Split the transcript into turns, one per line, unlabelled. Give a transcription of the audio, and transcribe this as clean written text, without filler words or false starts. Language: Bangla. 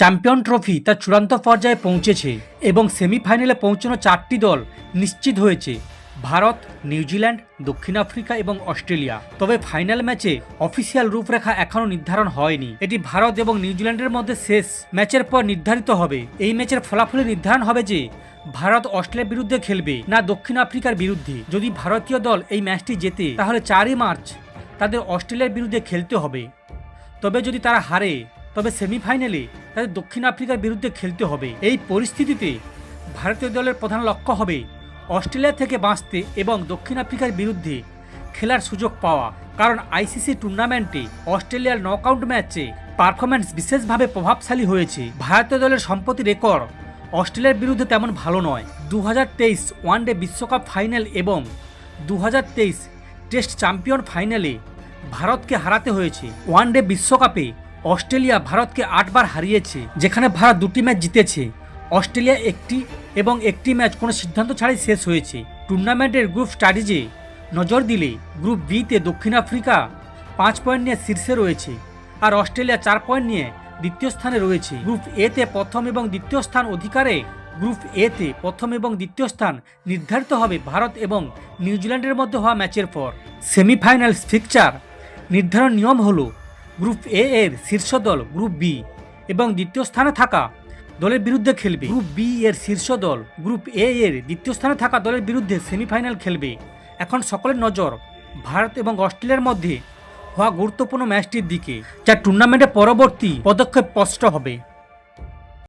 চ্যাম্পিয়ন ট্রফি তার চূড়ান্ত পর্যায়ে পৌঁছেছে এবং সেমিফাইনালে পৌঁছানো 4টি দল নিশ্চিত হয়েছে: ভারত, নিউজিল্যান্ড, দক্ষিণ আফ্রিকা এবং অস্ট্রেলিয়া। তবে ফাইনাল ম্যাচে অফিসিয়াল রূপরেখা এখনও নির্ধারণ হয়নি। এটি ভারত এবং নিউজিল্যান্ডের মধ্যে শেষ ম্যাচের পর নির্ধারিত হবে। এই ম্যাচের ফলাফলে নির্ধারণ হবে যে ভারত অস্ট্রেলিয়ার বিরুদ্ধে খেলবে না দক্ষিণ আফ্রিকার বিরুদ্ধে। যদি ভারতীয় দল এই ম্যাচটি জেতে তাহলে 4ই মার্চ তাদের অস্ট্রেলিয়ার বিরুদ্ধে খেলতে হবে। তবে যদি তারা হারে তবে সেমিফাইনালে তাদের দক্ষিণ আফ্রিকার বিরুদ্ধে খেলতে হবে। এই পরিস্থিতিতে ভারতীয় দলের প্রধান লক্ষ্য হবে অস্ট্রেলিয়া থেকে বাঁচতে এবং দক্ষিণ আফ্রিকার বিরুদ্ধে খেলার সুযোগ পাওয়া। কারণ আইসিসি টুর্নামেন্টে অস্ট্রেলিয়ার নকআউট ম্যাচে পারফরম্যান্স বিশেষভাবে প্রভাবশালী হয়েছে। ভারতীয় দলের সম্প্রতি রেকর্ড অস্ট্রেলিয়ার বিরুদ্ধে তেমন ভালো নয়। 2023 ওয়ানডে বিশ্বকাপ ফাইনাল এবং 2023 টেস্ট চ্যাম্পিয়ন ফাইনালে ভারতকে হারাতে হয়েছে। ওয়ানডে বিশ্বকাপে অস্ট্রেলিয়া ভারতকে 8 বার হারিয়েছে, যেখানে ভারত 2টি ম্যাচ জিতেছে। অস্ট্রেলিয়া একটি ম্যাচ কোনো সিদ্ধান্ত ছাড়াই শেষ হয়েছে। টুর্নামেন্টের গ্রুপ স্ট্র্যাটেজি নজর দিলে গ্রুপ বিতে দক্ষিণ আফ্রিকা 5 পয়েন্ট নিয়ে শীর্ষে রয়েছে আর অস্ট্রেলিয়া 4 পয়েন্ট নিয়ে দ্বিতীয় স্থানে রয়েছে। গ্রুপ এতে প্রথম এবং দ্বিতীয় স্থান অধিকারে গ্রুপ এতে প্রথম এবং দ্বিতীয় স্থান নির্ধারিত হবে ভারত এবং নিউজিল্যান্ডের মধ্যে হওয়া ম্যাচের পর। সেমিফাইনাল ফিক্সচার নির্ধারণ নিয়ম হলো গ্রুপ এ এর শীর্ষ দল গ্রুপ বি এবং দ্বিতীয় স্থানে থাকা দলের বিরুদ্ধে খেলবে। গ্রুপ বি এর শীর্ষ দল গ্রুপ এ এর দ্বিতীয় স্থানে থাকা দলের বিরুদ্ধে সেমিফাইনাল খেলবে। এখন সকলের নজর ভারত এবং অস্ট্রেলিয়ার মধ্যে হওয়া গুরুত্বপূর্ণ ম্যাচটির দিকে, যা টুর্নামেন্টের পরবর্তী পদক্ষেপ স্পষ্ট হবে।